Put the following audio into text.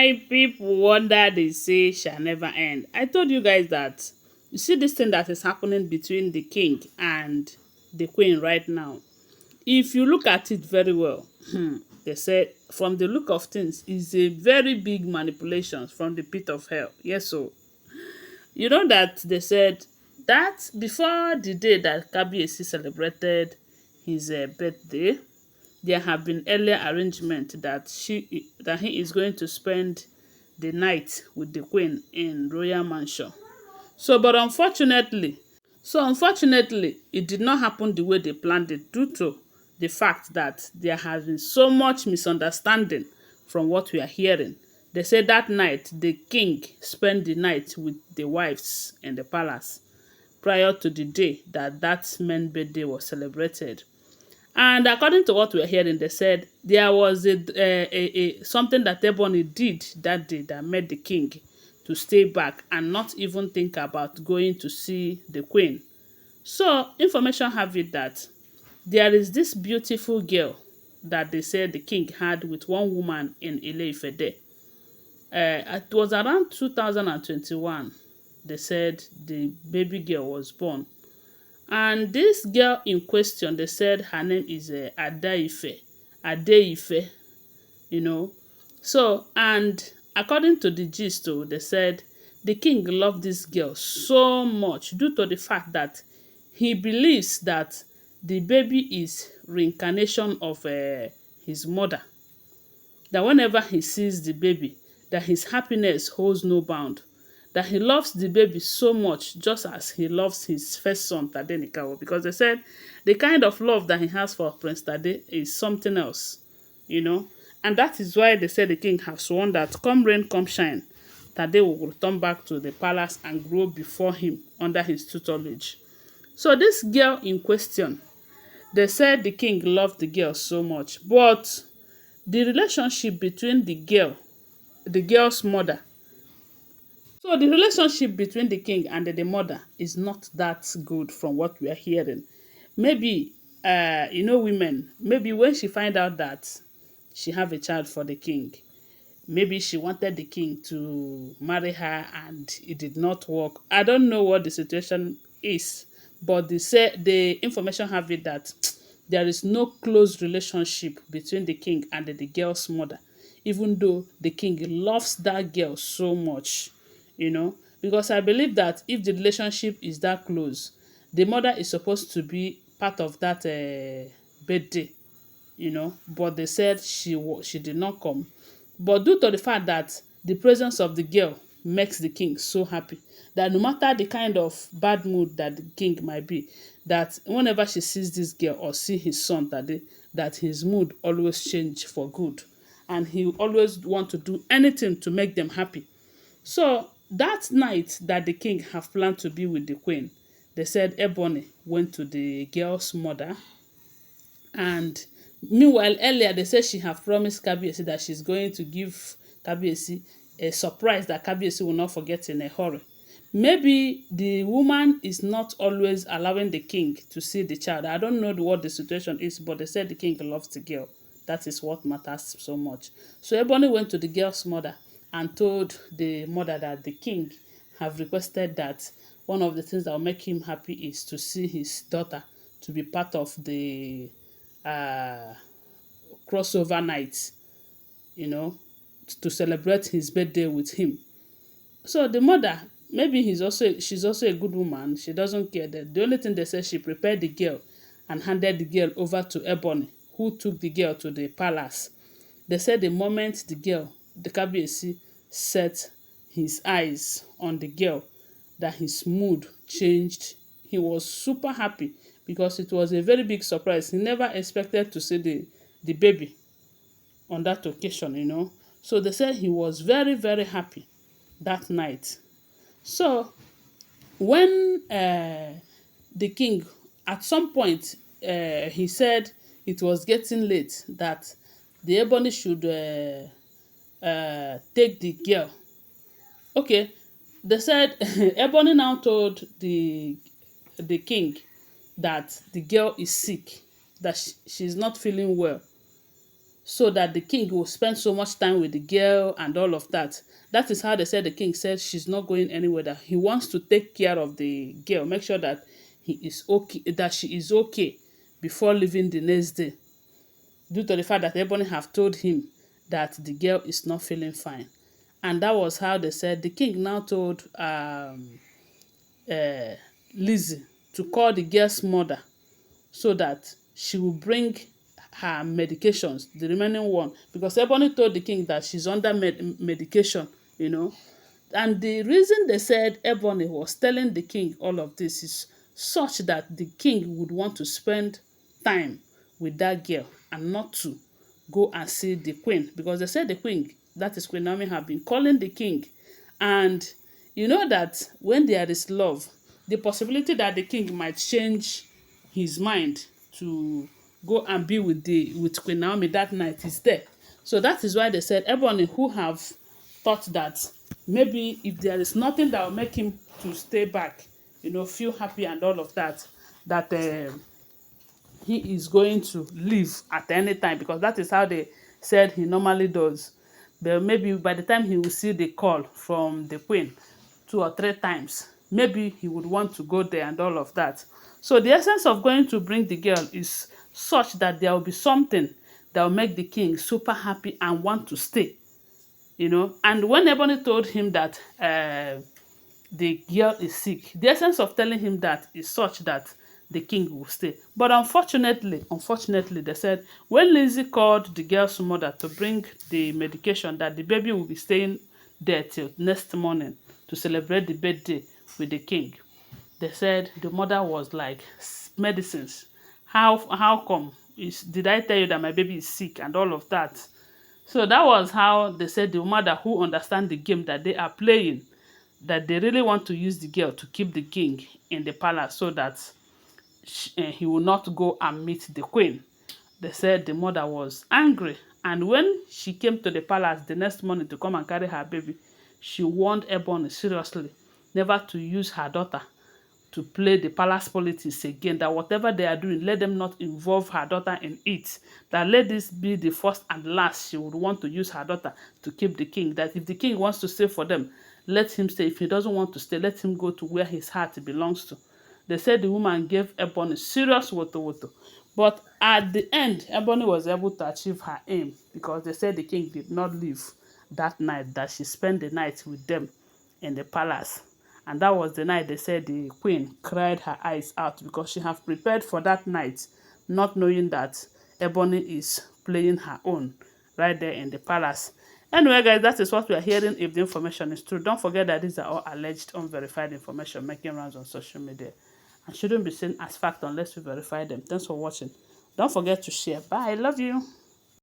My people wonder they say shall never end. I told you guys that you see this thing that is happening between the king and the queen right now. If you look at it very well, they said from the look of things is a very big manipulation from the pit of hell. Yes, so you know that they said that before the day that Kabiyesi celebrated his birthday, there have been earlier arrangement that he is going to spend the night with the queen in royal mansion. So, but unfortunately, it did not happen the way they planned it due to the fact that there has been so much misunderstanding from what we are hearing. They say that night the king spent the night with the wives in the palace prior to the day that that man's birthday was celebrated. And according to what we're hearing, they said there was something that Ebony did that day that made the king to stay back and not even think about going to see the queen. So information have it that there is this beautiful girl that they said the king had with one woman in Ile-Ife there. It was around 2021. They said the baby girl was born. And this girl in question, they said her name is Adeife, you know. So, and according to the gist, oh, they said the king loved this girl so much due to the fact that he believes that the baby is reincarnation of his mother. That whenever he sees the baby, that his happiness holds no bound, that he loves the baby so much just as he loves his first son, Tade Nikawo, because they said the kind of love that he has for Prince Tade is something else, you know. And that is why they said the king has sworn that come rain, come shine, Tade will return back to the palace and grow before him under his tutelage. So this girl in question, they said the king loved the girl so much, but the relationship between the girl's mother, so the relationship between the king and the mother is not that good from what we are hearing. Maybe, women, maybe when she find out that she have a child for the king, maybe she wanted the king to marry her and it did not work. I don't know what the situation is, but they say the information have it that there is no close relationship between the king and the girl's mother, even though the king loves that girl so much, because I believe that if the relationship is that close, the mother is supposed to be part of that birthday, but they said she did not come. But due to the fact that the presence of the girl makes the king so happy that no matter the kind of bad mood that the king might be, that whenever she sees this girl or see his son that his mood always change for good, and he always want to do anything to make them happy. So that night that the king have planned to be with the queen, they said Ebony went to the girl's mother. And meanwhile, earlier they said she have promised Kabiyesi that she's going to give Kabiyesi a surprise that Kabiyesi will not forget in a hurry. Maybe the woman is not always allowing the king to see the child. I don't know what the situation is, but they said the king loves the girl. That is what matters so much. So Ebony went to the girl's mother and told the mother that the king have requested that one of the things that will make him happy is to see his daughter to be part of the crossover night, to celebrate his birthday with him. So the mother, maybe she's also a good woman. She doesn't care. The only thing they said, she prepared the girl and handed the girl over to Ebony, who took the girl to the palace. They said the moment the Kabiyesi set his eyes on the girl, that his mood changed. He was super happy because it was a very big surprise. He never expected to see the baby on that occasion. So they said he was very, very happy that night. So when the king, at some point, he said it was getting late, that the Ebony should take the girl. Okay, they said Ebony now told the king that the girl is sick, that she's not feeling well. so that the king will spend so much time with the girl and all of that. That is how they said the king said she's not going anywhere, that he wants to take care of the girl, make sure that he is okay, that she is okay before leaving the next day, due to the fact that Ebony have told him that the girl is not feeling fine. And that was how they said the king now told uh, Lizzie to call the girl's mother so that she will bring her medications, the remaining one, because Ebony told the king that she's under medication, you know. And the reason they said Ebony was telling the king all of this is such that the king would want to spend time with that girl and not to go and see the queen, because they said the queen, that is Queen Naomi, have been calling the king. And you know that when there is love, the possibility that the king might change his mind to go and be with Queen Naomi that night is there. So that is why they said Ebony, who have thought that maybe if there is nothing that will make him to stay back, feel happy and all of that, that he is going to leave at any time, because that is how they said he normally does. But maybe by the time he will see the call from the queen 2 or 3 times, maybe he would want to go there and all of that. So the essence of going to bring the girl is such that there will be something that will make the king super happy and want to stay. And when Ebony told him that the girl is sick, the essence of telling him that is such that the king will stay. But unfortunately, they said when Lizzie called the girl's mother to bring the medication, that the baby will be staying there till next morning to celebrate the birthday with the king. They said the mother was like, medicines. How come? Did I tell you that my baby is sick and all of that? So that was how they said the mother, who understand the game that they are playing, that they really want to use the girl to keep the king in the palace so that he will not go and meet the queen. They said the mother was angry, and when she came to the palace the next morning to come and carry her baby, she warned Ebony seriously never to use her daughter to play the palace politics again, that whatever they are doing, let them not involve her daughter in it, that let this be the first and last she would want to use her daughter to keep the king, that if the king wants to stay for them, let him stay. If he doesn't want to stay, let him go to where his heart belongs to. They said the woman gave Ebony serious woto. But at the end, Ebony was able to achieve her aim, because they said the king did not leave that night, that she spent the night with them in the palace. And that was the night they said the queen cried her eyes out, because she have prepared for that night, not knowing that Ebony is playing her own right there in the palace. Anyway, guys, that is what we are hearing. If the information is true, don't forget that these are all alleged, unverified information making rounds on social media and shouldn't be seen as fact unless we verify them. Thanks for watching. Don't forget to share. Bye. I love you.